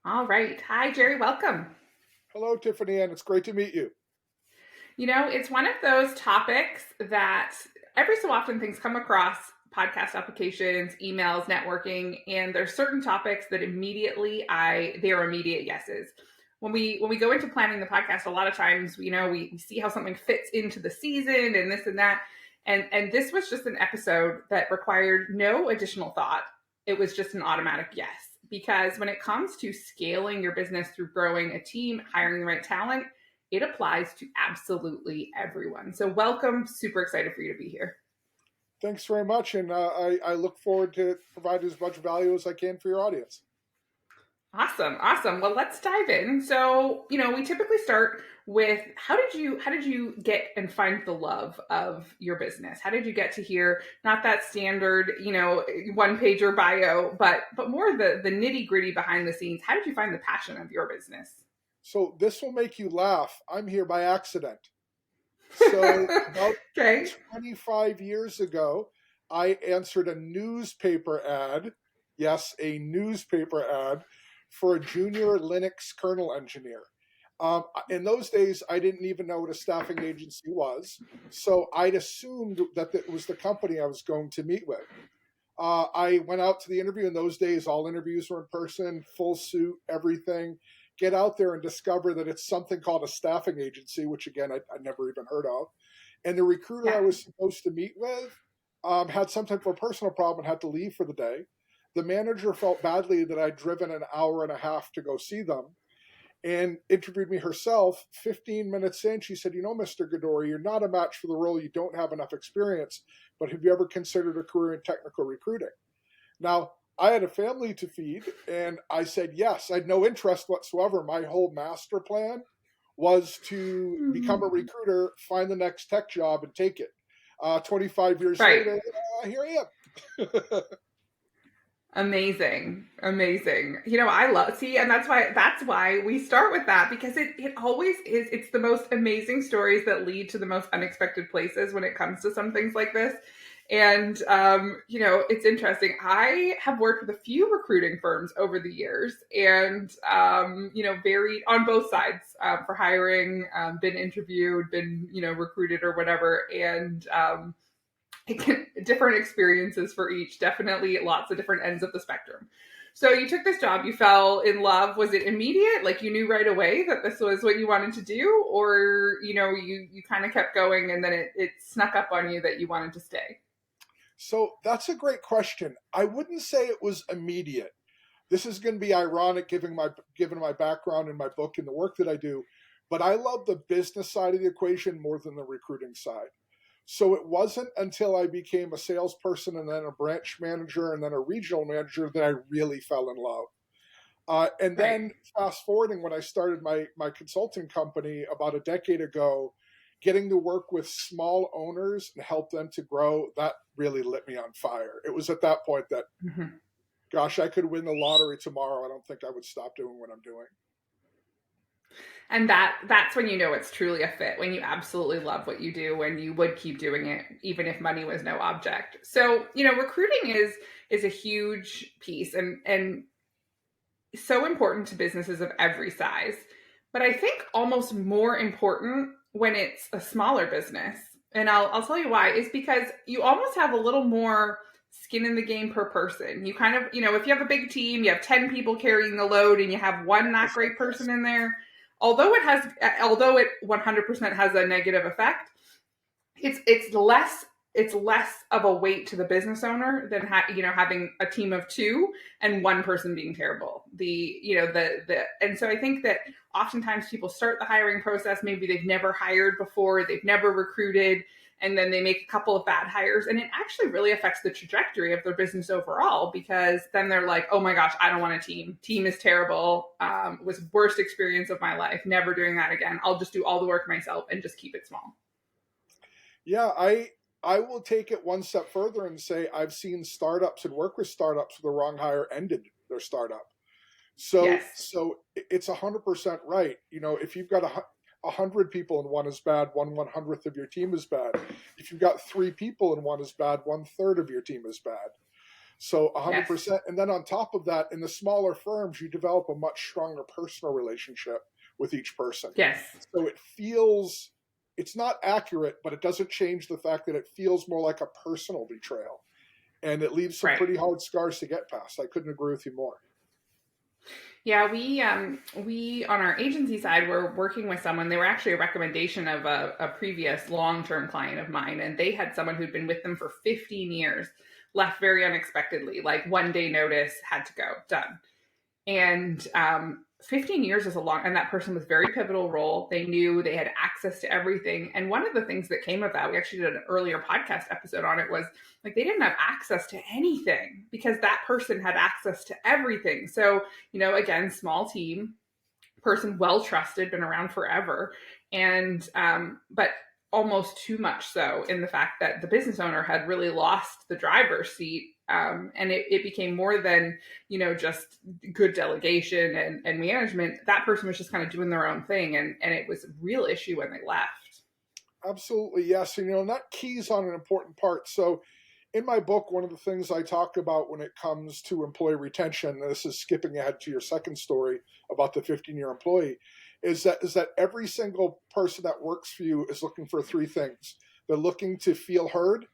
All right. Hi, Gerry. Welcome. Hello, Tiffany, and it's great to meet you. It's one of those topics that every so often things come across podcast applications, emails, networking, and there's certain topics that they are immediate yeses. When we go into planning the podcast, a lot of times, we see how something fits into the season and this and that. And this was just an episode that required no additional thought. It was just an automatic yes. Because when it comes to scaling your business through growing a team, hiring the right talent, it applies to absolutely everyone. So, welcome. Super excited for you to be here. Thanks very much, and I look forward to provide as much value as I can for your audience. Awesome. Awesome. Well, let's dive in. So, we typically start with how did you get and find the love of your business? How did you get to here? Not that standard, one pager bio, but more the nitty-gritty behind the scenes. How did you find the passion of your business? So this will make you laugh. I'm here by accident. So about Okay. 25 years ago, I answered a newspaper ad. Yes, a newspaper ad for a junior Linux kernel engineer. In those days, I didn't even know what a staffing agency was, so I'd assumed that it was the company I was going to meet with. I went out to the interview. In those days, all interviews were in person, full suit, everything. Get out there and discover that it's something called a staffing agency, which again, I never even heard of. And the recruiter I Yeah. was supposed to meet with had some type of a personal problem and had to leave for the day. The manager felt badly that I'd driven an hour and a half to go see them and interviewed me herself. 15 minutes in, she said, Mr. Gadoury, you're not a match for the role. You don't have enough experience, but have you ever considered a career in technical recruiting? Now, I had a family to feed, and I said yes. I had no interest whatsoever. My whole master plan was to become a recruiter, find the next tech job, and take it. 25 years Right. later, here I am. Amazing. Amazing. I love see, and that's why we start with that because it always is it's the most amazing stories that lead to the most unexpected places when it comes to some things like this. And it's interesting. I have worked with a few recruiting firms over the years and varied on both sides for hiring, been interviewed, been, recruited or whatever. And different experiences for each, definitely lots of different ends of the spectrum. So you took this job, you fell in love. Was it immediate, like you knew right away that this was what you wanted to do, or you kind of kept going and then it snuck up on you that you wanted to stay? So that's a great question. I wouldn't say it was immediate. This is going to be ironic given my background in my book and the work that I do, but I love the business side of the equation more than the recruiting side. So it wasn't until I became a salesperson and then a branch manager and then a regional manager that I really fell in love. And Right. then fast forwarding when I started my consulting company about a decade ago, getting to work with small owners and help them to grow, that really lit me on fire. It was at that point that, Mhm. gosh, I could win the lottery tomorrow. I don't think I would stop doing what I'm doing. And that's when it's truly a fit, when you absolutely love what you do, when you would keep doing it even if money was no object. So recruiting is a huge piece and so important to businesses of every size. But I think almost more important when it's a smaller business. And I'll tell you why, is because you almost have a little more skin in the game per person. You kind of, if you have a big team, you have 10 people carrying the load and you have one not great person in there, although it 100% has a negative effect, it's less of a weight to the business owner than having a team of two and one person being terrible. And so I think that oftentimes people start the hiring process, maybe they've never hired before, they've never recruited, and then they make a couple of bad hires, and it actually really affects the trajectory of their business overall, because then they're like, oh my gosh, I don't want a team is terrible. It was the worst experience of my life, never doing that again. I'll just do all the work myself and just keep it small. Yeah, I will take it one step further and say I've seen startups and work with startups with the wrong hire ended their startup. So Yes. so it's 100% right. If you've got 100 people and one is bad, 1/100th of your team is bad. If you've got 3 people and one is bad, 1/3 of your team is bad. So Yes. 100%. And then on top of that, in the smaller firms, you develop a much stronger personal relationship with each person. Yes. So it feels, it's not accurate, but it doesn't change the fact that it feels more like a personal betrayal. And it leaves some Right. pretty hard scars to get past. I couldn't agree with you more. Yeah, we on our agency side were working with someone. They were actually a recommendation of a previous long-term client of mine, and they had someone who'd been with them for 15 years, left very unexpectedly, like one day notice, had to go, done. And 15 years is a long, and that person was very pivotal role. They knew they had access to everything. And one of the things that came of that, we actually did an earlier podcast episode on it, was like they didn't have access to anything because that person had access to everything. So, again, small team, person well trusted, been around forever, and but almost too much so in the fact that the business owner had really lost the driver's seat, and it became more than just good delegation and management. That person was just kind of doing their own thing, and it was a real issue when they left. Absolutely, yes. And that keys on an important part. So in my book, one of the things I talk about when it comes to employee retention, and this is skipping ahead to your second story about the 15-year employee, is that every single person that works for you is looking for three things. They're looking to feel heard,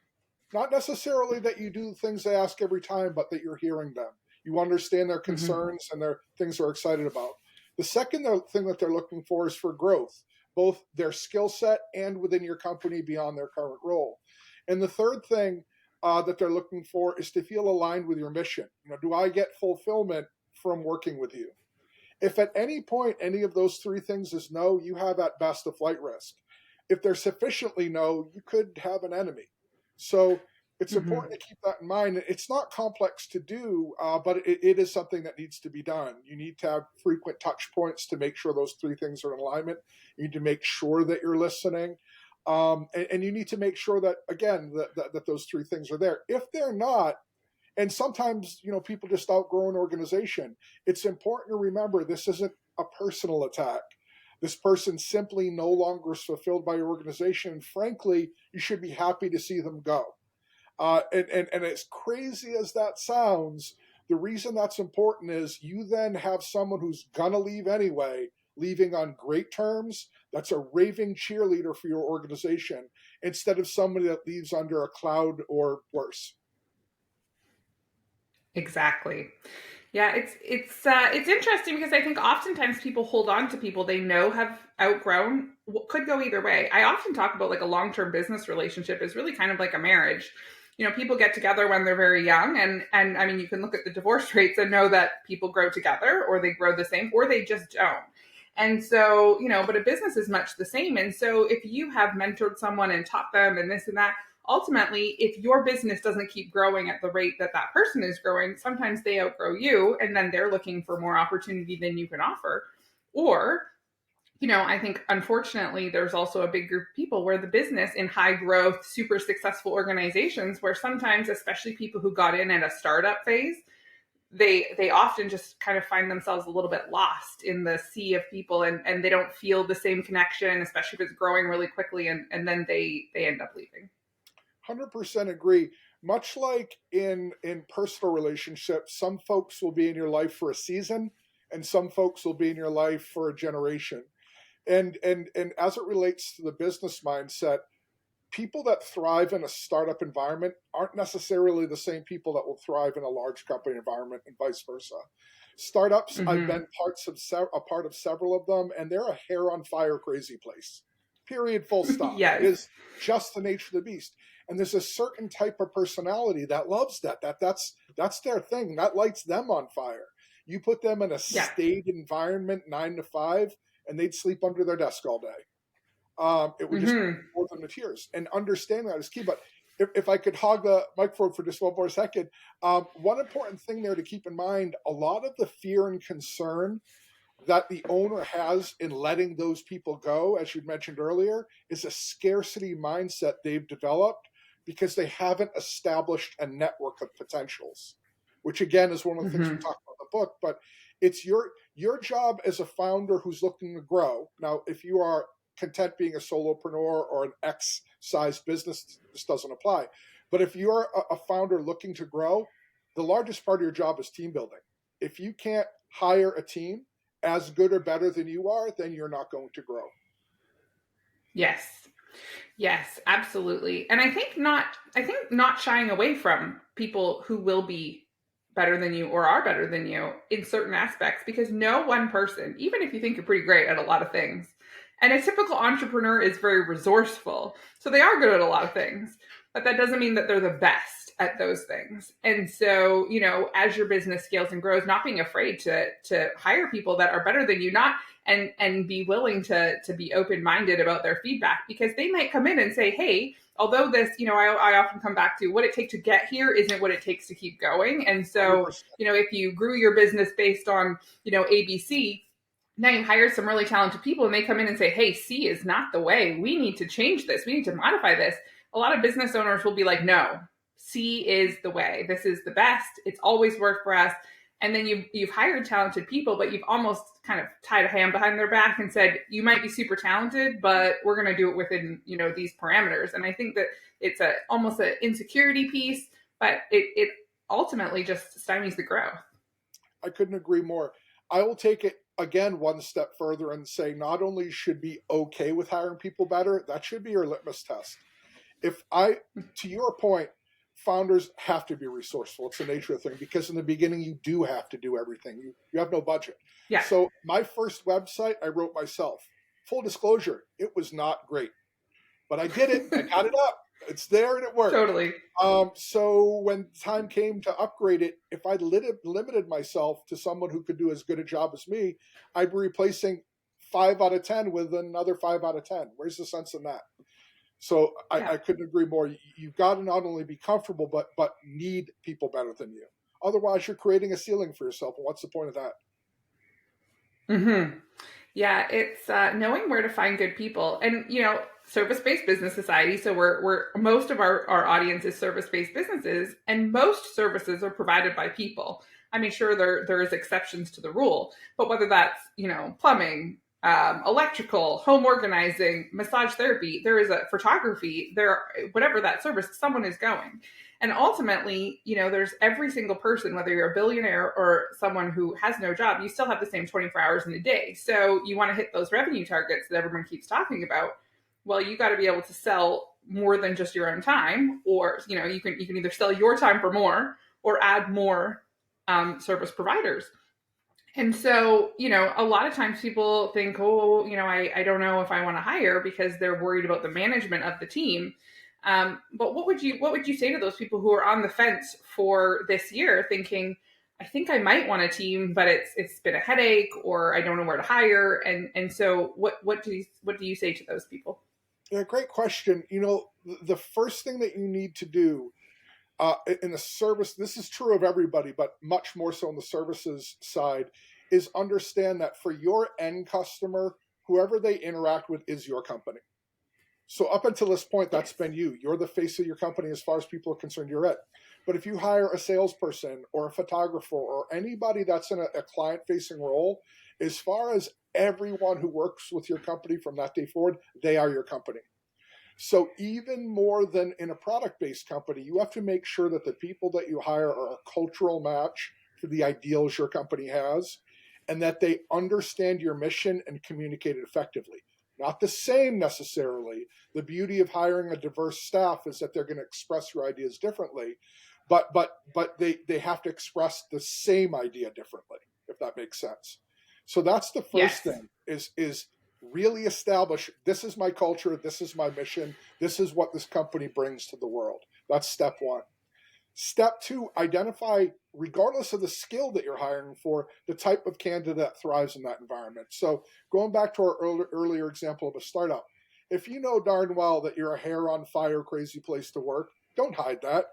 not necessarily that you do the things they ask every time, but that you're hearing them. You understand their Mm-hmm. concerns and their things they're excited about. The second thing that they're looking for is for growth, both their skill set and within your company beyond their current role. And the third thing that they're looking for is to feel aligned with your mission. Do I get fulfillment from working with you? If at any point any of those three things is no, you have at best a flight risk. If they're sufficiently no, you could have an enemy. So it's Mm-hmm. important to keep that in mind. It's not complex to do, but it is something that needs to be done. You need to have frequent touch points to make sure those three things are in alignment. You need to make sure that you're listening. And you need to make sure that, again, that those three things are there. If they're not, and sometimes people just outgrow an organization, it's important to remember this isn't a personal attack. This person simply no longer is fulfilled by your organization, and frankly you should be happy to see them go. And as crazy as that sounds, the reason that's important is you then have someone who's gonna leave anyway, leaving on great terms, that's a raving cheerleader for your organization, instead of somebody that leaves under a cloud or worse. Exactly. Yeah, it's interesting because I think oftentimes people hold on to people they know have outgrown. Could go either way. I often talk about like a long-term business relationship is really kind of like a marriage. People get together when they're very young, and I mean you can look at the divorce rates and know that people grow together or they grow the same or they just don't. And so, but a business is much the same. And so if you have mentored someone and taught them and this and that, ultimately, if your business doesn't keep growing at the rate that that person is growing, sometimes they outgrow you and then they're looking for more opportunity than you can offer. Or, I think unfortunately, there's also a big group of people where the business in high growth, super successful organizations, where sometimes, especially people who got in at a startup phase, they often just kind of find themselves a little bit lost in the sea of people and they don't feel the same connection, especially if it's growing really quickly, and then they end up leaving. 100% agree. Much like in personal relationships, some folks will be in your life for a season, and some folks will be in your life for a generation. And as it relates to the business mindset, people that thrive in a startup environment aren't necessarily the same people that will thrive in a large company environment, and vice versa. Startups, I've Mm-hmm. been a part of several of them, and they're a hair on fire crazy place. Period. Full stop. It Yes. is just the nature of the beast. And there's a certain type of personality that loves that. That's their thing. That lights them on fire. You put them in a Yeah. staid environment, 9 to 5, and they'd sleep under their desk all day. It would just Mm-hmm. bore them to tears. And understanding that is key. But if I could hog the microphone for just one more second, one important thing there to keep in mind, a lot of the fear and concern that the owner has in letting those people go, as you mentioned earlier, is a scarcity mindset they've developed because they haven't established a network of potentials, which again is one of the things we Mm-hmm. talk about in the book. But it's your job as a founder who's looking to grow. Now, if you are content being a solopreneur or an X size business, this doesn't apply. But if you're a founder looking to grow, the largest part of your job is team building. If you can't hire a team as good or better than you are, then you're not going to grow. Yes. Yes, absolutely. And I think not shying away from people who will be better than you or are better than you in certain aspects, because no one person, even if you think you're pretty great at a lot of things, and a typical entrepreneur is very resourceful. So they are good at a lot of things, but that doesn't mean that they're the best at those things. And so, as your business scales and grows, not being afraid to hire people that are better than you, not and be willing to be open-minded about their feedback, because they might come in and say, hey, although this, I often come back to what it takes to get here isn't what it takes to keep going. And so, 100%. if you grew your business based on, ABC, now you hired some really talented people and they come in and say, hey, C is not the way. We need to change this. We need to modify this. A lot of business owners will be like, no, C is the way. This is the best. It's always worked for us. And then you've hired talented people, but you've almost kind of tied a hand behind their back and said, you might be super talented, but we're going to do it within, these parameters. And I think that it's almost an insecurity piece, but it ultimately just stymies the growth. I couldn't agree more. I will take it again one step further and say not only should be okay with hiring people better, that should be your litmus test. To your point, founders have to be resourceful. It's the nature of the thing, because in the beginning you do have to do everything. You have no budget. Yeah. So my first website I wrote myself. Full disclosure, it was not great, but I did it. I got it up. It's there and it worked. Totally. So when time came to upgrade it, if I limited myself to someone who could do as good a job as me, I'd be replacing 5 out of 10 with another 5 out of 10. Where's the sense in that? So I couldn't agree more. You've got to not only be comfortable, but need people better than you. Otherwise, you're creating a ceiling for yourself. And what's the point of that? Mm-hmm. Yeah, it's knowing where to find good people. And, service-based business society. So we're most of our audience is service-based businesses, and most services are provided by people. I mean, sure, there is exceptions to the rule, but whether that's, plumbing, electrical, home organizing, massage therapy, there is a photography, whatever that service, someone is going. And ultimately, there's every single person, whether you're a billionaire or someone who has no job, you still have the same 24 hours in a day. So you want to hit those revenue targets that everyone keeps talking about. Well, you got to be able to sell more than just your own time, or, you can either sell your time for more or add more service providers. And so, a lot of times people think, oh, I don't know if I want to hire, because they're worried about the management of the team. But what would you say to those people who are on the fence for this year, thinking, I think I might want a team, but it's been a headache, or I don't know where to hire, and so what do you say to those people? Yeah, great question. The first thing that you need to do in the service, this is true of everybody, but much more so on the services side, is understand that for your end customer, whoever they interact with is your company. So up until this point, that's been you. You're the face of your company as far as people are concerned. You're it. But if you hire a salesperson or a photographer or anybody that's in a client-facing role, as far as everyone who works with your company from that day forward, they are your company. So even more than in a product-based company, you have to make sure that the people that you hire are a cultural match for the ideals your company has, and that they understand your mission and communicate it effectively. Not the same necessarily. The beauty of hiring a diverse staff is that they're going to express your ideas differently, but they have to express the same idea differently, if that makes sense. So that's the first thing is really establish, this is my culture, this is my mission, this is what this company brings to the world. That's step one. Step two, identify, regardless of the skill that you're hiring for, the type of candidate that thrives in that environment. So going back to our earlier example of a startup, if you know darn well that you're a hair on fire, crazy place to work, don't hide that.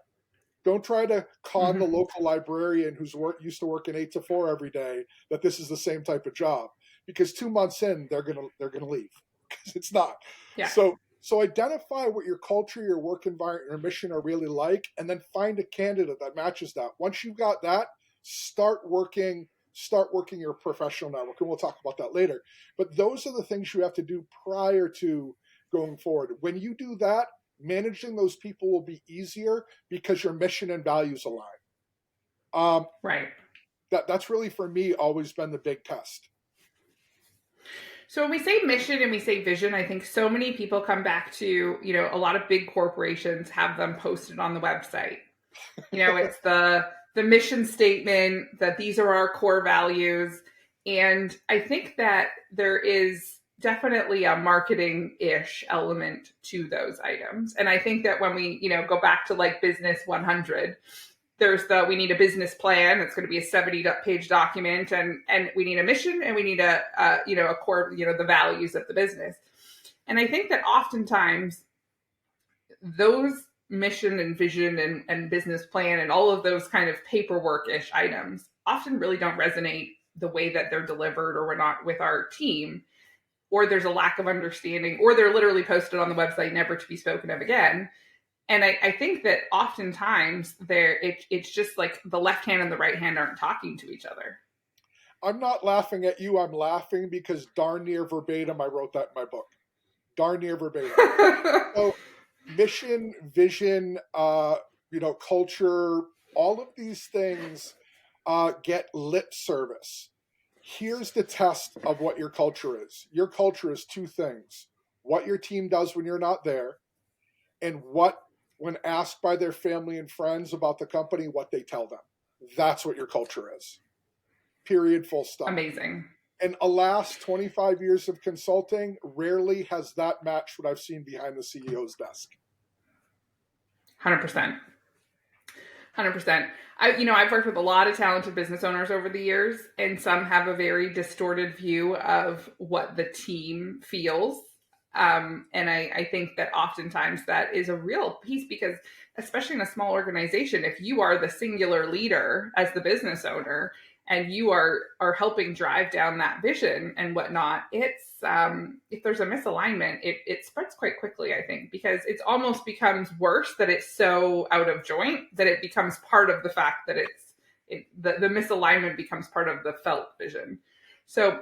Don't try to con the local librarian who's used to working 8 to 4 every day that this is the same type of job, because 2 months in they're gonna leave, because it's not. Yeah. So identify what your culture, your work environment, your mission are really like, and then find a candidate that matches that. Once you've got that, start working your professional network, and we'll talk about that later. But those are the things you have to do prior to going forward. When you do that, managing those people will be easier because your mission and values align. Right. That's really for me always been the big test. So when we say mission and we say vision, I think so many people come back to, a lot of big corporations have them posted on the website. It's the mission statement that these are our core values. And I think that there is definitely a marketing-ish element to those items. And I think that when we, go back to like Business 100, we need a business plan. It's going to be a 70-page document, and we need a mission, and we need a core, the values of the business. And I think that oftentimes those mission and vision and business plan and all of those kind of paperwork-ish items often really don't resonate the way that they're delivered, or we're not with our team, or there's a lack of understanding, or they're literally posted on the website never to be spoken of again. And I think that oftentimes it's just like the left hand and the right hand aren't talking to each other. I'm not laughing at you. I'm laughing because darn near verbatim, I wrote that in my book. Darn near verbatim. So mission, vision, culture, all of these things get lip service. Here's the test of what your culture is. Your culture is two things: what your team does when you're not there, and when asked by their family and friends about the company, what they tell them. That's what your culture is. Period, full stop. Amazing. And alas, 25 years of consulting, rarely has that matched what I've seen behind the CEO's desk. 100%. 100%. I've worked with a lot of talented business owners over the years, and some have a very distorted view of what the team feels. And I think that oftentimes that is a real piece, because especially in a small organization, if you are the singular leader as the business owner and you are helping drive down that vision and whatnot, it's if there's a misalignment, it spreads quite quickly, I think, because it almost becomes worse that it's so out of joint that it becomes part of the fact that the misalignment becomes part of the felt vision. So,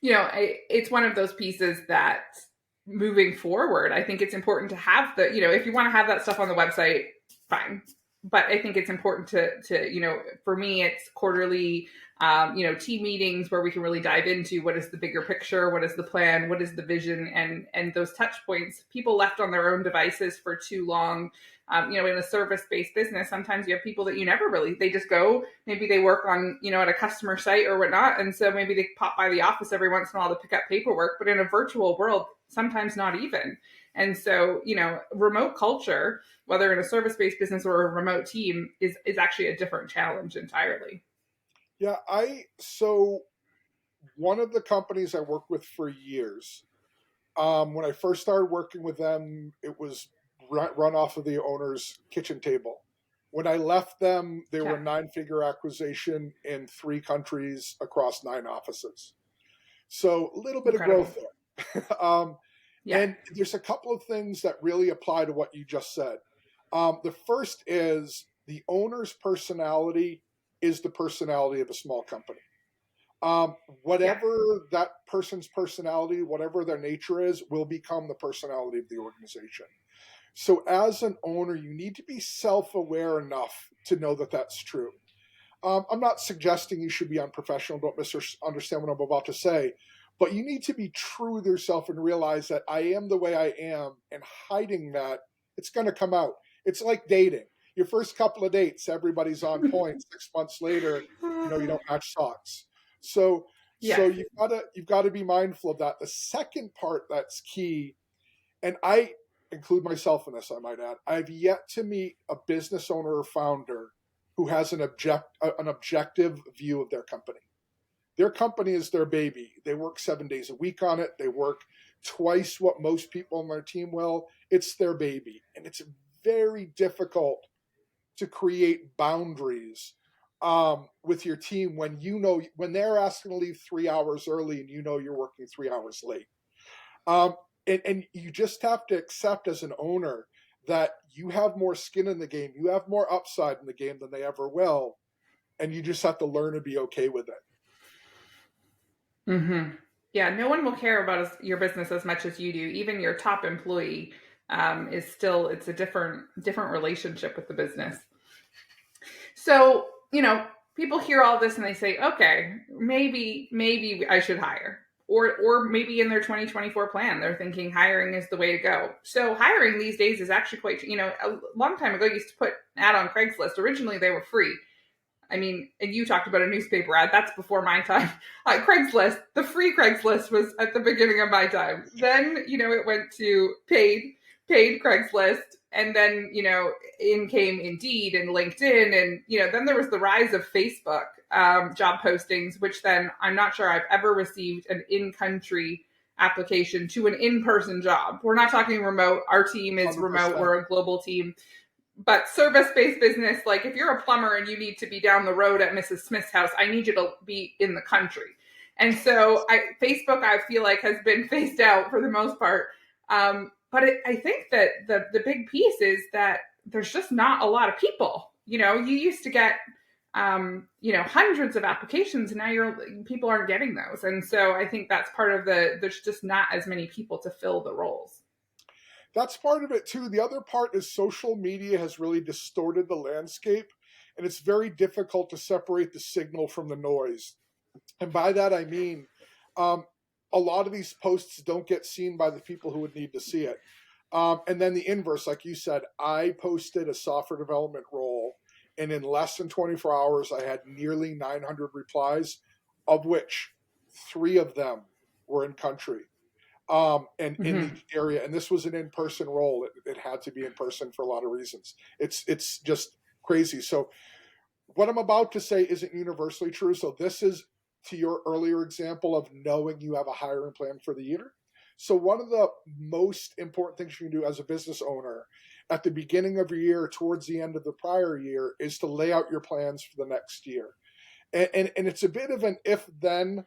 it's one of those pieces that moving forward, I think it's important to have if you want to have that stuff on the website, fine. But I think it's important to for me, it's quarterly, team meetings where we can really dive into what is the bigger picture, what is the plan, what is the vision, and those touch points. People left on their own devices for too long. In a service-based business, sometimes you have people that they just go, maybe they work on, at a customer site or whatnot. And so maybe they pop by the office every once in a while to pick up paperwork, but in a virtual world, sometimes not even. And so, remote culture, whether in a service-based business or a remote team, is actually a different challenge entirely. Yeah, so one of the companies I worked with for years, when I first started working with them, it was run off of the owner's kitchen table. When I left them, they were a 9-figure acquisition in 3 countries across 9 offices. So a little bit Incredible. of growth there. And there's a couple of things that really apply to what you just said. The first is the owner's personality is the personality of a small company. Whatever that person's personality, whatever their nature is, will become the personality of the organization. So as an owner, you need to be self-aware enough to know that that's true. I'm not suggesting you should be unprofessional. Don't misunderstand what I'm about to say. But you need to be true with yourself and realize that I am the way I am, and hiding that, it's going to come out. It's like dating. Your first couple of dates, everybody's on point. 6 months later, you don't match socks. So you've got to be mindful of that. The second part that's key, and I include myself in this, I might add, I've yet to meet a business owner or founder who has an objective view of their company. Their company is their baby. They work 7 days a week on it. They work twice what most people on their team will. It's their baby. And it's very difficult to create boundaries with your team when they're asking to leave 3 hours early and you're working 3 hours late. And you just have to accept as an owner that you have more skin in the game. You have more upside in the game than they ever will. And you just have to learn to be okay with it. Mm-hmm. Yeah, no one will care about your business as much as you do. Even your top employee it's a different relationship with the business. So people hear all this and they say, okay, maybe I should hire. Or maybe in their 2024 plan, they're thinking hiring is the way to go. So hiring these days is actually quite, a long time ago, you used to put an ad on Craigslist. Originally, they were free. I mean, and you talked about a newspaper ad. That's before my time. Craigslist, the free Craigslist was at the beginning of my time. Then, it went to paid Craigslist. And then, in came Indeed and LinkedIn. And, then there was the rise of Facebook job postings, which then I'm not sure I've ever received an in-country application to an in-person job. We're not talking remote. Our team is 100%. remote. We're a global team. But service-based business, like if you're a plumber and you need to be down the road at Mrs. Smith's house, I need you to be in the country. And so Facebook, I feel like, has been phased out for the most part. But I think that the big piece is that there's just not a lot of people. You used to get, hundreds of applications, and now people aren't getting those. And so I think that's part of there's just not as many people to fill the roles. That's part of it too. The other part is social media has really distorted the landscape, and it's very difficult to separate the signal from the noise. And by that I mean, a lot of these posts don't get seen by the people who would need to see it. And then the inverse, like you said, I posted a software development role, and in less than 24 hours, I had nearly 900 replies, of which 3 of them were in country. And in the area, and this was an in-person role. It had to be in person for a lot of reasons. It's just crazy. So what I'm about to say isn't universally true. So this is to your earlier example of knowing you have a hiring plan for the year. So one of the most important things you can do as a business owner at the beginning of your year, towards the end of the prior year, is to lay out your plans for the next year. And it's a bit of an if-then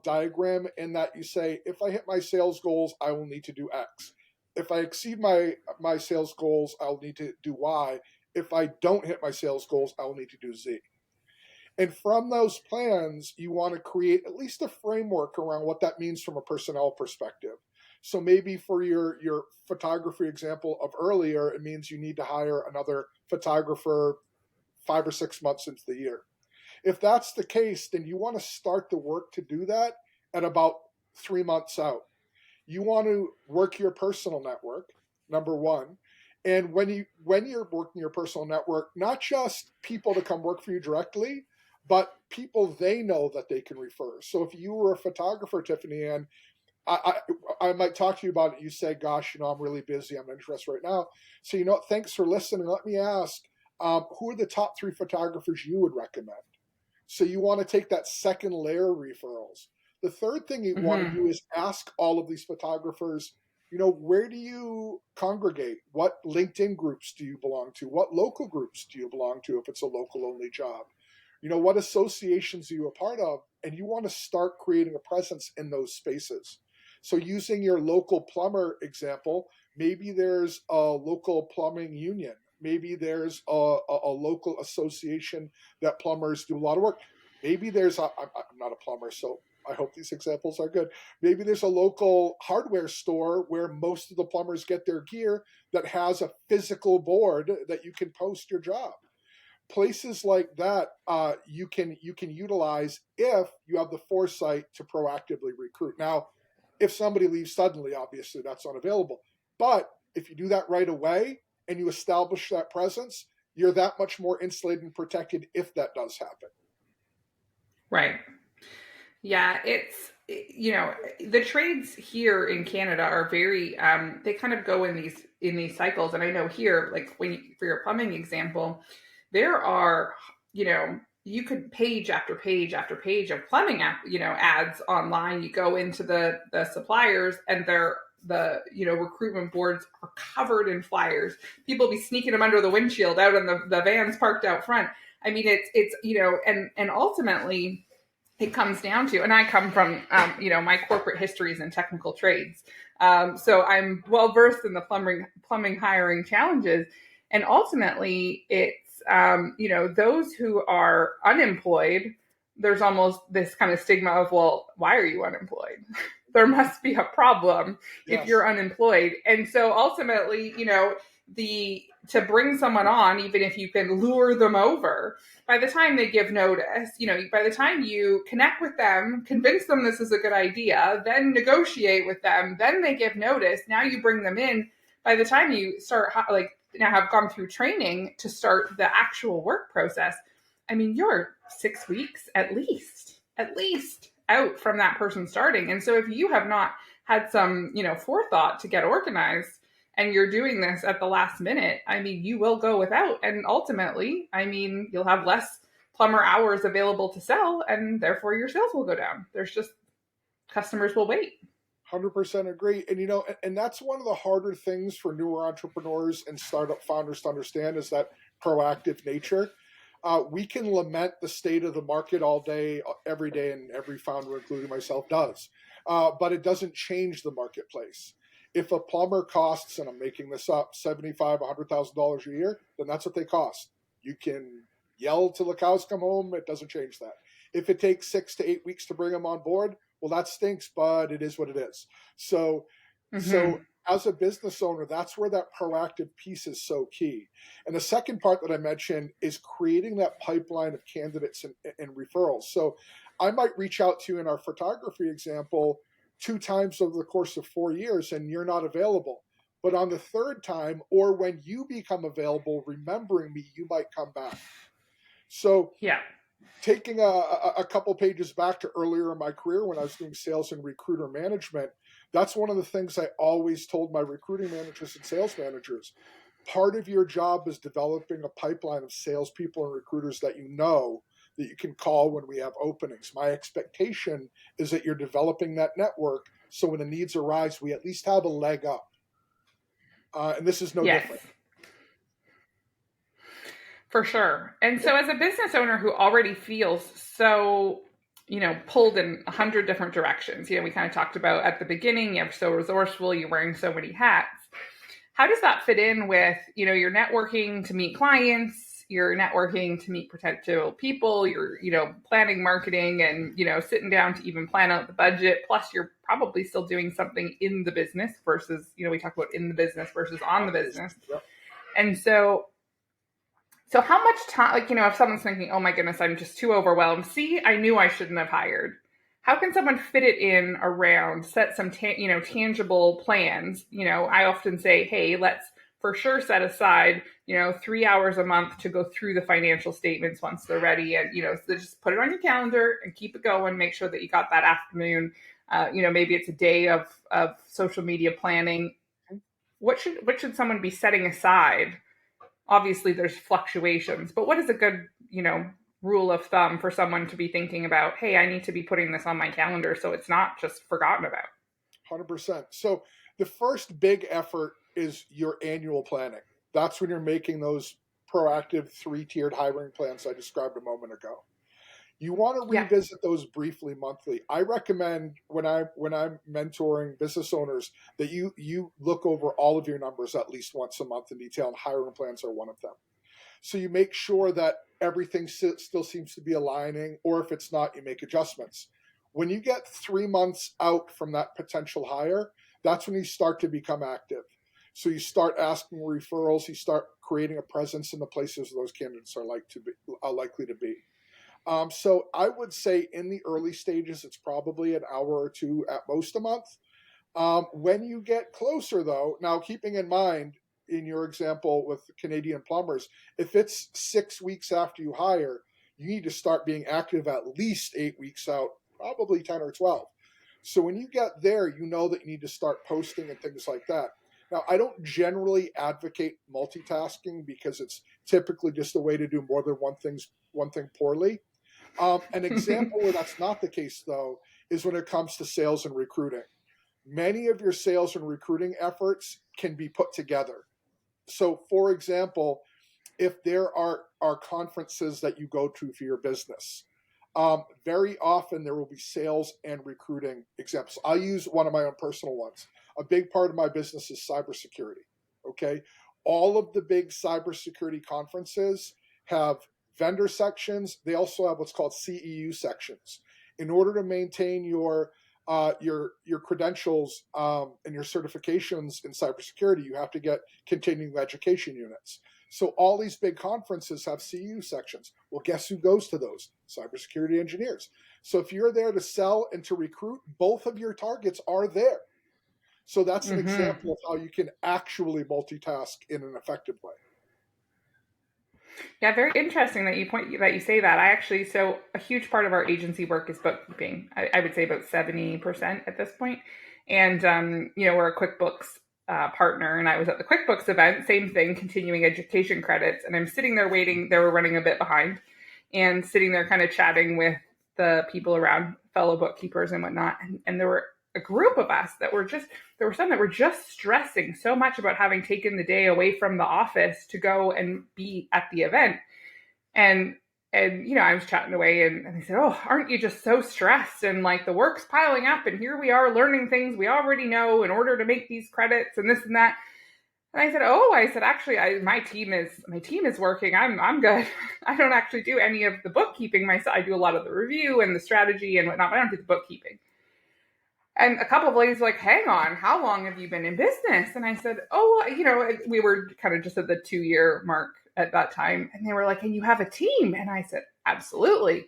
diagram in that you say, if I hit my sales goals, I will need to do X. If I exceed my sales goals, I'll need to do Y. If I don't hit my sales goals, I'll need to do Z. And from those plans, you want to create at least a framework around what that means from a personnel perspective. So maybe for your photography example of earlier, it means you need to hire another photographer 5 or 6 months into the year. If that's the case, then you want to start the work to do that at about 3 months out. You want to work your personal network, number one. And when you're working your personal network, not just people to come work for you directly, but people they know that they can refer. So if you were a photographer, Tiffany, and I might talk to you about it, you say, gosh, I'm really busy, I'm interested right now. So, thanks for listening. Let me ask, who are the top 3 photographers you would recommend? So you want to take that second layer of referrals. The third thing you want to do is ask all of these photographers, where do you congregate? What LinkedIn groups do you belong to? What local groups do you belong to if it's a local only job? What associations are you a part of? And you want to start creating a presence in those spaces. So using your local plumber example, maybe there's a local plumbing union. Maybe there's a local association that plumbers do a lot of work. Maybe there's I'm not a plumber, so I hope these examples are good. Maybe there's a local hardware store where most of the plumbers get their gear that has a physical board that you can post your job. Places like that you can utilize if you have the foresight to proactively recruit. Now, if somebody leaves suddenly, obviously that's unavailable. But if you do that right away and you establish that presence, you're that much more insulated and protected if that does happen. Right. Yeah, it's, the trades here in Canada are very, they kind of go in these cycles. And I know here, like for your plumbing example, there are, you could page after page after page of plumbing ads online. You go into the suppliers and the recruitment boards are covered in flyers. People be sneaking them under the windshield out in the vans parked out front. I mean, it's and ultimately it comes down to, and I come from, my corporate histories and technical trades. So I'm well versed in the plumbing hiring challenges. And ultimately it's, those who are unemployed, there's almost this kind of stigma of, well, why are you unemployed? There must be a problem if you're unemployed. And so ultimately, to bring someone on, even if you can lure them over, by the time they give notice, by the time you connect with them, convince them this is a good idea, then negotiate with them, then they give notice, now you bring them in. By the time you start, now have gone through training to start the actual work process, I mean, you're 6 weeks at least out from that person starting. And so if you have not had some, forethought to get organized, and you're doing this at the last minute, I mean, you will go without. And ultimately, I mean, you'll have less plumber hours available to sell, and therefore your sales will go down. There's just, customers will wait. 100% agree. And, and that's one of the harder things for newer entrepreneurs and startup founders to understand, is that proactive nature. We can lament the state of the market all day, every day, and every founder, including myself, does. But it doesn't change the marketplace. If a plumber costs, and I'm making this up, $75,000, $100,000 a year, then that's what they cost. You can yell till the cows come home. It doesn't change that. If it takes 6 to 8 weeks to bring them on board, well, that stinks, but it is what it is. So as a business owner, that's where that proactive piece is so key. And the second part that I mentioned is creating that pipeline of candidates and referrals. So I might reach out to you in our photography example 2 times over the course of 4 years, and you're not available. But on the third time, or when you become available, remembering me, you might come back. So taking a couple pages back to earlier in my career when I was doing sales and recruiter management, that's one of the things I always told my recruiting managers and sales managers. Part of your job is developing a pipeline of salespeople and recruiters that that you can call when we have openings. My expectation is that you're developing that network, so when the needs arise, we at least have a leg up. And this is no different. For sure. And so as a business owner who already feels so, pulled in 100 different directions, we kind of talked about at the beginning, you're so resourceful, you're wearing so many hats. How does that fit in with, you're networking to meet clients, you're networking to meet potential people, you're, planning marketing and, sitting down to even plan out the budget. Plus you're probably still doing something in the business versus, we talk about in the business versus on the business. And so how much time, if someone's thinking, oh my goodness, I'm just too overwhelmed. See, I knew I shouldn't have hired. How can someone fit it in around, set some, tangible plans? I often say, hey, let's for sure set aside, 3 hours a month to go through the financial statements once they're ready. And, so just put it on your calendar and keep it going. Make sure that you got that afternoon. Maybe it's a day of social media planning. What should someone be setting aside? Obviously there's fluctuations, but what is a good, rule of thumb for someone to be thinking about, hey, I need to be putting this on my calendar so it's not just forgotten about? 100%. So the first big effort is your annual planning. That's when you're making those proactive 3-tiered hiring plans I described a moment ago. You want to revisit those briefly monthly. I recommend when I'm mentoring business owners that you look over all of your numbers at least once a month in detail, and hiring plans are one of them. So you make sure that everything still seems to be aligning, or if it's not, you make adjustments. When you get 3 months out from that potential hire, that's when you start to become active. So you start asking referrals, you start creating a presence in the places those candidates are likely to be. So I would say in the early stages, it's probably an hour or 2 at most a month. When you get closer, though, now keeping in mind, in your example with Canadian plumbers, if it's 6 weeks after you hire, you need to start being active at least 8 weeks out, probably 10 or 12. So when you get there, you know that you need to start posting and things like that. Now, I don't generally advocate multitasking because it's typically just a way to do more than one thing poorly. An example where that's not the case, though, is when it comes to sales and recruiting. Many of your sales and recruiting efforts can be put together. So, for example, if there are conferences that you go to for your business, very often there will be sales and recruiting examples. I'll use one of my own personal ones. A big part of my business is cybersecurity. Okay, all of the big cybersecurity conferences have vendor sections. They also have what's called CEU sections. In order to maintain your your credentials and your certifications in cybersecurity, you have to get continuing education units. So all these big conferences have CU sections. Well, guess who goes to those? Cybersecurity engineers. So if you're there to sell and to recruit, both of your targets are there. So that's an example of how you can actually multitask in an effective way. Yeah, very interesting that you say that. I actually, so a huge part of our agency work is bookkeeping. I would say about 70% at this point. And we're a QuickBooks partner, and I was at the QuickBooks event, same thing, continuing education credits, and I'm sitting there waiting. They were running a bit behind, and sitting there kind of chatting with the people around, fellow bookkeepers and whatnot, and there were a group of us that were just, there were some that were just stressing so much about having taken the day away from the office to go and be at the event. And I was chatting away, and they said, "Oh, aren't you just so stressed? And like the work's piling up, and here we are learning things we already know in order to make these credits and this and that." And I said, "Actually, my team is working. I'm good. I don't actually do any of the bookkeeping myself. I do a lot of the review and the strategy and whatnot, but I don't do the bookkeeping." And a couple of ladies were like, "Hang on, how long have you been in business?" And I said, "Oh, we were kind of just at the 2-year mark at that time." And they were like, "And you have a team?" And I said, "Absolutely."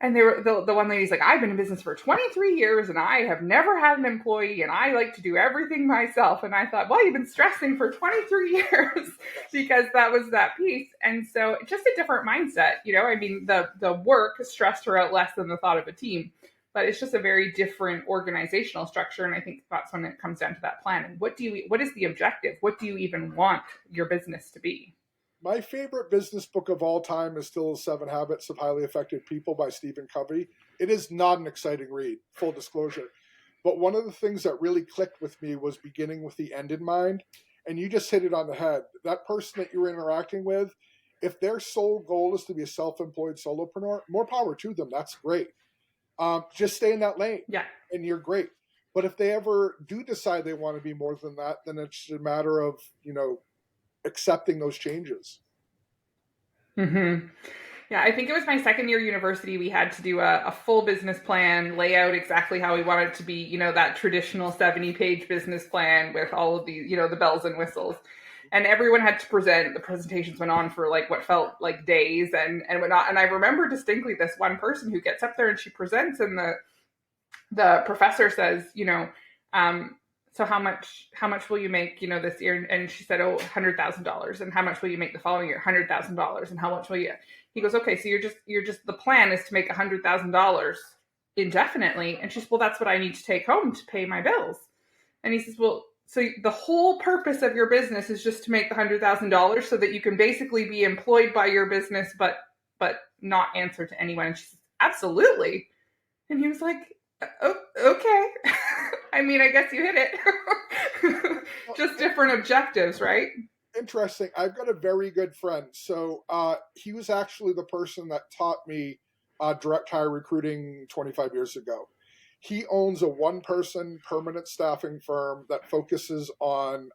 And they were, the one lady's like, "I've been in business for 23 years and I have never had an employee and I like to do everything myself." And I thought, well, you've been stressing for 23 years because that was that piece. And so just a different mindset, I mean, the work stressed her out less than the thought of a team. But it's just a very different organizational structure. And I think that's when it comes down to that planning. What is the objective? What do you even want your business to be? My favorite business book of all time is still Seven Habits of Highly Effective People by Stephen Covey. It is not an exciting read, full disclosure. But one of the things that really clicked with me was beginning with the end in mind. And you just hit it on the head. That person that you're interacting with, if their sole goal is to be a self-employed solopreneur, more power to them. That's great. Just stay in that lane, Yeah, and you're great. But if they ever do decide they want to be more than that, then it's a matter of accepting those changes. Mm-hmm. Yeah, I think it was my second year university. We had to do a full business plan, lay out exactly how we wanted it to be, that traditional 70-page business plan with all of the, the bells and whistles. And everyone had to present. The presentations went on for like what felt like days and whatnot. And I remember distinctly this one person who gets up there and she presents, and the professor says, "So how much will you make, this year?" And she said, "Oh, $100,000. And how much will you make the following year? $100,000. And how much will you?" He goes, "Okay, so you're just the plan is to make $100,000 indefinitely." And she says, "Well, that's what I need to take home to pay my bills." And he says, "Well, so the whole purpose of your business is just to make the $100,000 so that you can basically be employed by your business, but not answer to anyone." And she says, "Absolutely." And he was like, "Oh, okay." I mean, I guess you hit it. Just different objectives, right? Interesting. I've got a very good friend. So he was actually the person that taught me direct hire recruiting 25 years ago. He owns a one-person permanent staffing firm that focuses on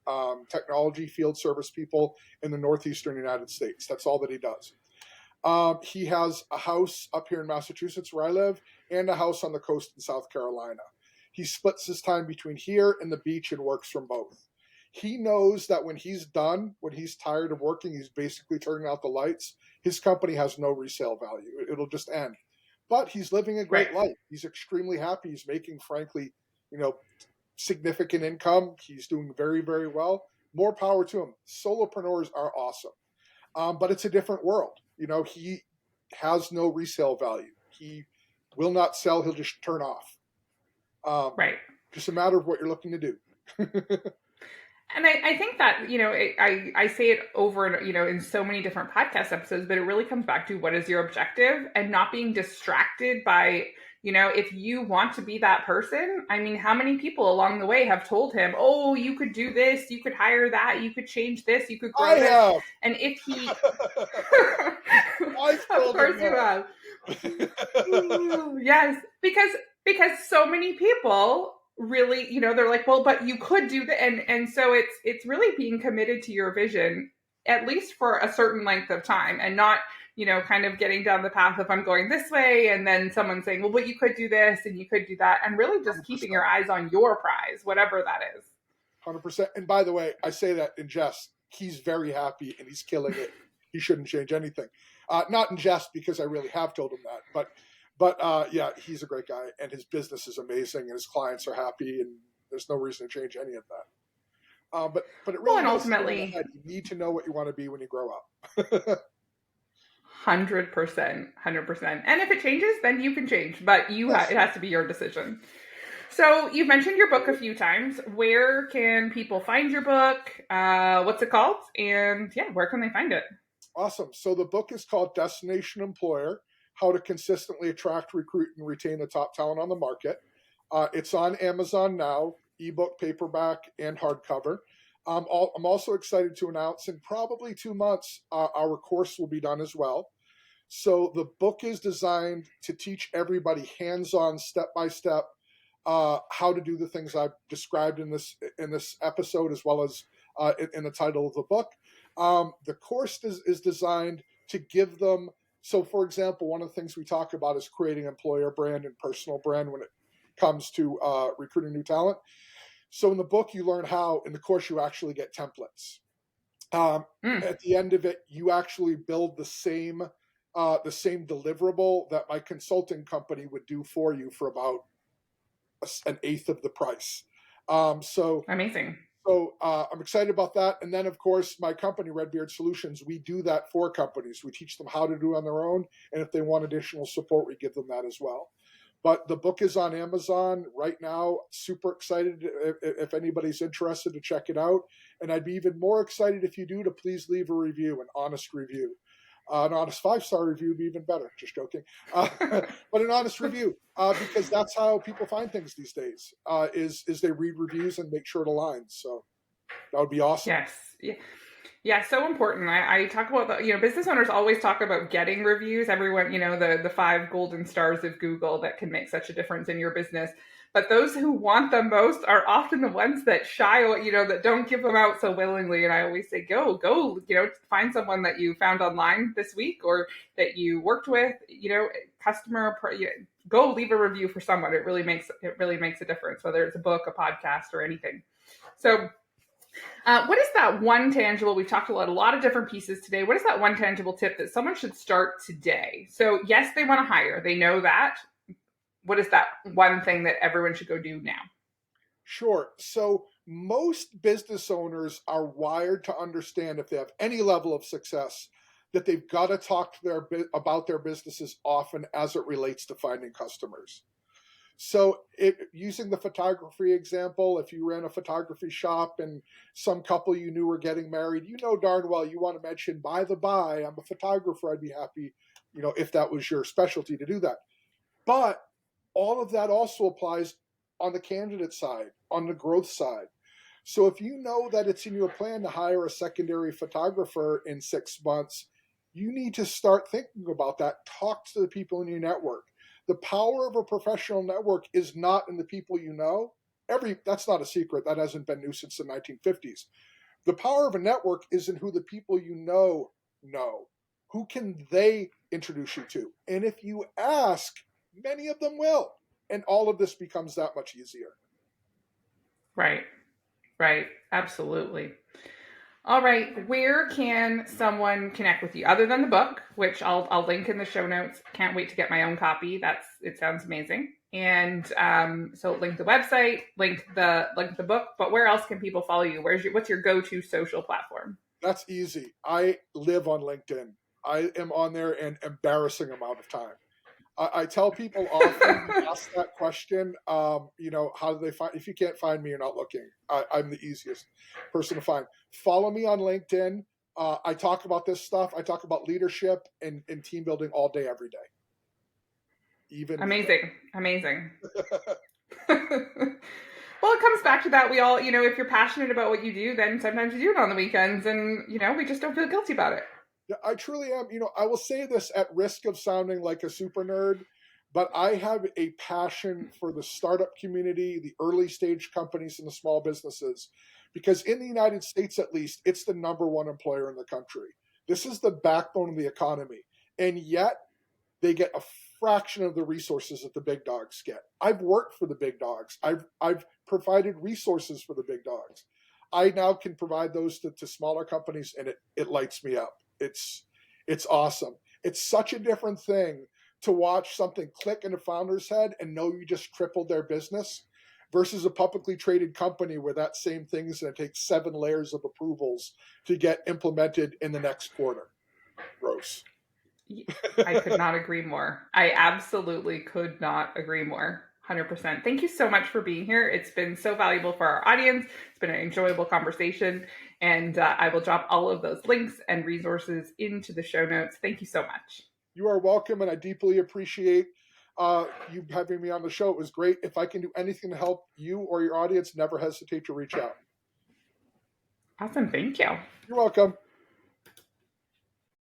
technology field service people in the northeastern United States. That's all that he does. He has a house up here in Massachusetts where I live and a house on the coast in South Carolina. He splits his time between here and the beach and works from both. He knows that when he's done, when he's tired of working, he's basically turning out the lights. His company has no resale value. It'll just end. But he's living a great life. He's extremely happy. He's making, frankly, significant income. He's doing very, very well. More power to him. Solopreneurs are awesome. But it's a different world. He has no resale value. He will not sell. He'll just turn off. Right. Just a matter of what you're looking to do. And I think that, I say it over and, in so many different podcast episodes, but it really comes back to what is your objective and not being distracted by, if you want to be that person. I mean, how many people along the way have told him, "Oh, you could do this, you could hire that, you could change this, you could grow this." And if he, of course you have. Yes, because so many people really, they're like, "Well, but you could do that." And so it's really being committed to your vision, at least for a certain length of time, and not kind of getting down the path of I'm going this way, and then someone saying, well, but you could do this and you could do that, and really just 100%. keeping your eyes on your prize, whatever that is. 100%. And by the way, I say that in jest. He's very happy and he's killing it. He shouldn't change anything. Not in jest, because I really have told him that. But yeah, he's a great guy and his business is amazing and his clients are happy, and there's no reason to change any of that. But it really and ultimately, you need to know what you want to be when you grow up. 100%, 100%. And if it changes, then you can change, but Yes. It has to be your decision. So you've mentioned your book a few times. Where can people find your book? What's it called? And yeah, where can they find it? Awesome. So the book is called Destination Employer: How to Consistently Attract, Recruit, and Retain the Top Talent on the Market. It's on Amazon now, ebook, paperback, and hardcover. I'm also excited to announce in probably 2 months, our course will be done as well. So the book is designed to teach everybody hands-on, step-by-step, how to do the things I've described in this episode, as well as in the title of the book. The course is designed to give them. So, for example, one of the things we talk about is creating employer brand and personal brand when it comes to recruiting new talent. So in the book, you learn how. In the course, you actually get templates. At the end of it, you actually build the same deliverable that my consulting company would do for you for about an eighth of the price. So amazing. So I'm excited about that. And then, of course, my company, Redbeard Solutions, we do that for companies. We teach them how to do it on their own. And if they want additional support, we give them that as well. But the book is on Amazon right now. Super excited if anybody's interested to check it out. And I'd be even more excited if you do to please leave a review, an honest review. An honest 5-star review would be even better. Just joking. But an honest review, because that's how people find things these days, is they read reviews and make sure it aligns. So that would be awesome. Yes. Yeah. Yeah, so important. I talk about business owners always talk about getting reviews. Everyone, the 5 golden stars of Google that can make such a difference in your business. But those who want them most are often the ones that shy, that don't give them out so willingly. And I always say, go, find someone that you found online this week or that you worked with, customer, go leave a review for someone. It really makes a difference, whether it's a book, a podcast, or anything. So what is that one tangible? We've talked about a lot of different pieces today. What is that one tangible tip that someone should start today? So yes, they want to hire. They know that. What is that one thing that everyone should go do now? Sure. So most business owners are wired to understand, if they have any level of success, that they've got to talk to about their businesses often as it relates to finding customers. So using the photography example, if you ran a photography shop and some couple you knew were getting married, darn well you want to mention, by the by, I'm a photographer. I'd be happy, if that was your specialty, to do that. But all of that also applies on the candidate side, on the growth side. So if you know that it's in your plan to hire a secondary photographer in 6 months, you need to start thinking about that. Talk to the people in your network. The power of a professional network is not in the people you know. That's not a secret. That hasn't been new since the 1950s. The power of a network is in who the people you know. Who can they introduce you to? And if you ask, many of them will. And all of this becomes that much easier. Right. Absolutely. All right. Where can someone connect with you other than the book, which I'll link in the show notes? Can't wait to get my own copy. It sounds amazing. And so link the website, link the book. But where else can people follow you? What's your go-to social platform? That's easy. I live on LinkedIn. I am on there an embarrassing amount of time. I tell people often, ask that question, how do they find? If you can't find me, you're not looking. I'm the easiest person to find. Follow me on LinkedIn. I talk about this stuff. I talk about leadership and team building all day, every day. Amazing. Well, it comes back to that. We all, if you're passionate about what you do, then sometimes you do it on the weekends and, we just don't feel guilty about it. I truly am. I will say this at risk of sounding like a super nerd, but I have a passion for the startup community, the early stage companies, and the small businesses, because in the United States, at least, it's the number one employer in the country. This is the backbone of the economy. and yet they get a fraction of the resources that the big dogs get. I've worked for the big dogs. I've provided resources for the big dogs. I now can provide those to smaller companies, and it lights me up. It's awesome. It's such a different thing to watch something click in a founder's head and know you just tripled their business versus a publicly traded company where that same thing is going to take 7 layers of approvals to get implemented in the next quarter. Gross. I could not agree more. I absolutely could not agree more. 100%. Thank you so much for being here. It's been so valuable for our audience. It's been an enjoyable conversation. And I will drop all of those links and resources into the show notes. Thank you so much. You are welcome, and I deeply appreciate you having me on the show. It was great. If I can do anything to help you or your audience, never hesitate to reach out. Awesome. Thank you. You're welcome.